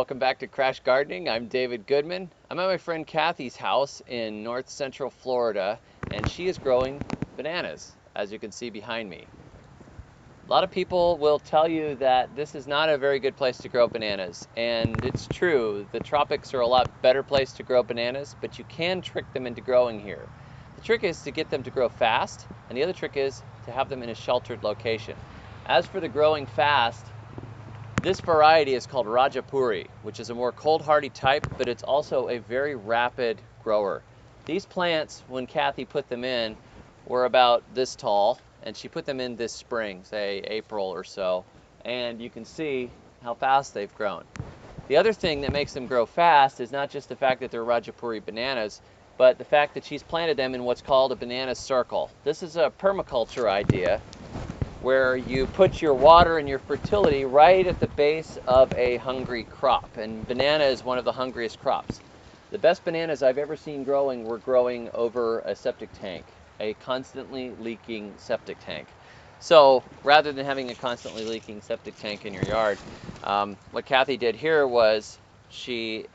welcome back to Crash Gardening. I'm David Goodman. I'm at my friend Cathy's house in north central Florida, and she is growing bananas, as you can see behind me. A lot of people will tell you that this is not a very good place to grow bananas, and it's true. The tropics are a lot better place to grow bananas, but you can trick them into growing here. The trick is to get them to grow fast, and the other trick is to have them in a sheltered location. As for the growing fast, this variety is called Rajapuri, which is a more cold hardy type, but it's also a very rapid grower. These plants, when Cathy put them in, were about this tall, and she put them in this spring, say April or so, and you can see how fast they've grown. The other thing that makes them grow fast is not just the fact that they're Rajapuri bananas, but the fact that she's planted them in what's called a banana circle. This is a permaculture idea, where you put your water and your fertility right at the base of a hungry crop, and banana is one of the hungriest crops. The best bananas I've ever seen growing were growing over a septic tank, a constantly leaking septic tank. So rather than having a constantly leaking septic tank in your yard, what Cathy did here was she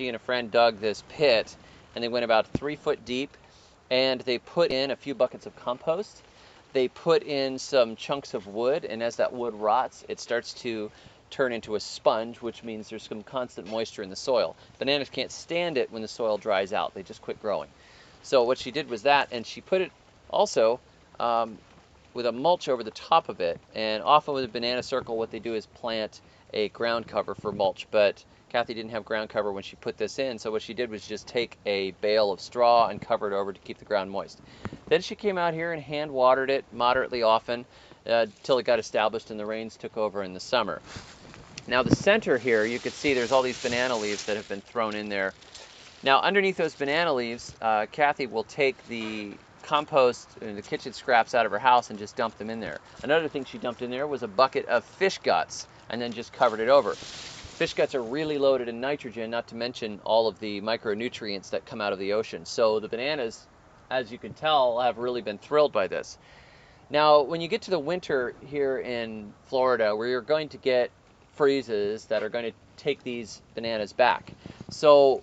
and a friend dug this pit, and they went about 3 foot deep, and they put in a few buckets of compost. They put in some chunks of wood, and as that wood rots, it starts to turn into a sponge, which means there's some constant moisture in the soil. Bananas can't stand it when the soil dries out. They just quit growing. So what she did was that, and she put it also with a mulch over the top of it. And often with a banana circle, what they do is plant a ground cover for mulch. But Cathy didn't have ground cover when she put this in, so what she did was just take a bale of straw and cover it over to keep the ground moist. Then she came out here and hand watered it moderately often till it got established and the rains took over in the summer. Now the center here, you can see there's all these banana leaves that have been thrown in there. Now underneath those banana leaves, Cathy will take the compost and the kitchen scraps out of her house and just dump them in there. Another thing she dumped in there was a bucket of fish guts and then just covered it over. Fish guts are really loaded in nitrogen, not to mention all of the micronutrients that come out of the ocean. So the bananas, as you can tell, have really been thrilled by this. Now, when you get to the winter here in Florida, where you're going to get freezes that are going to take these bananas back. So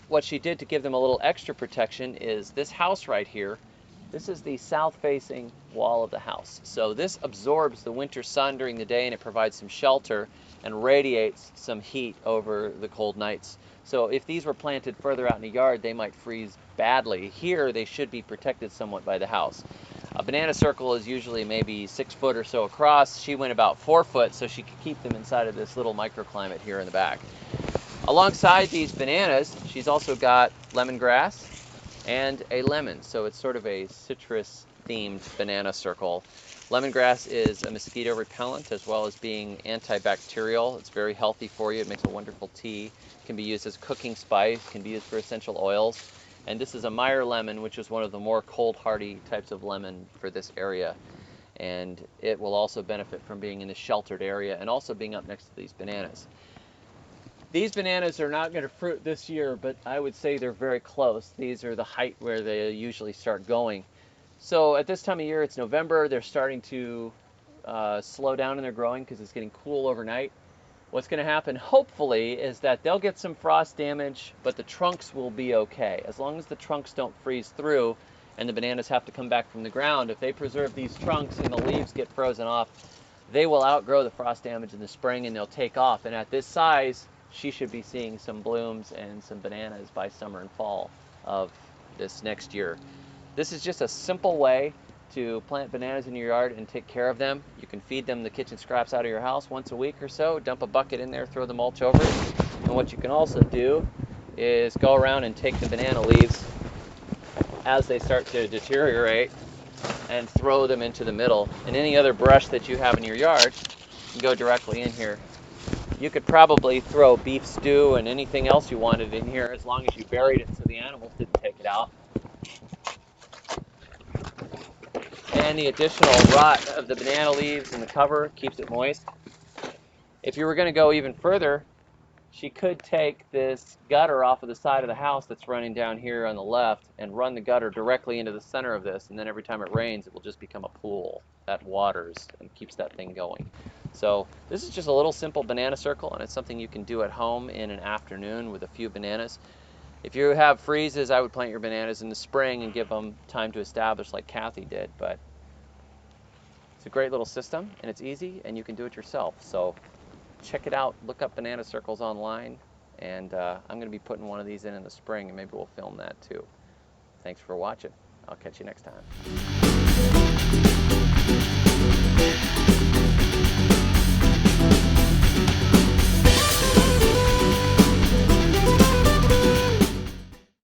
what she did to give them a little extra protection is this house right here. This is the south-facing wall of the house. So this absorbs the winter sun during the day, and it provides some shelter and radiates some heat over the cold nights. So if these were planted further out in the yard, they might freeze badly. Here, they should be protected somewhat by the house. A banana circle is usually maybe 6 foot or so across. She went about 4 foot, so she could keep them inside of this little microclimate here in the back. Alongside these bananas, she's also got lemongrass and a lemon, so it's sort of a citrus-themed banana circle. Lemongrass is a mosquito repellent as well as being antibacterial. It's very healthy for you. It makes a wonderful tea. It can be used as cooking spice, can be used for essential oils. And this is a Meyer lemon, which is one of the more cold hardy types of lemon for this area. And it will also benefit from being in a sheltered area and also being up next to these bananas. These bananas are not going to fruit this year, but I would say they're very close. These are the height where they usually start going. So at this time of year, it's November, they're starting to slow down in their growing because it's getting cool overnight. What's going to happen, hopefully, is that they'll get some frost damage, but the trunks will be okay. As long as the trunks don't freeze through and the bananas have to come back from the ground, if they preserve these trunks and the leaves get frozen off, they will outgrow the frost damage in the spring and they'll take off. And at this size, she should be seeing some blooms and some bananas by summer and fall of this next year. This is just a simple way to plant bananas in your yard and take care of them. You can feed them the kitchen scraps out of your house once a week or so, dump a bucket in there, throw the mulch over it. And what you can also do is go around and take the banana leaves as they start to deteriorate and throw them into the middle. And any other brush that you have in your yard can go directly in here. You could probably throw beef stew and anything else you wanted in here as long as you buried it so the animals didn't take it out. And the additional rot of the banana leaves and the cover keeps it moist. If you were going to go even further, she could take this gutter off of the side of the house that's running down here on the left and run the gutter directly into the center of this, and then every time it rains it will just become a pool that waters and keeps that thing going. So this is just a little simple banana circle, and it's something you can do at home in an afternoon with a few bananas. If you have freezes, I would plant your bananas in the spring and give them time to establish like Cathy did, but it's a great little system and it's easy and you can do it yourself. So check it out, look up banana circles online, and I'm going to be putting one of these in the spring, and maybe we'll film that too. Thanks for watching. I'll catch you next time.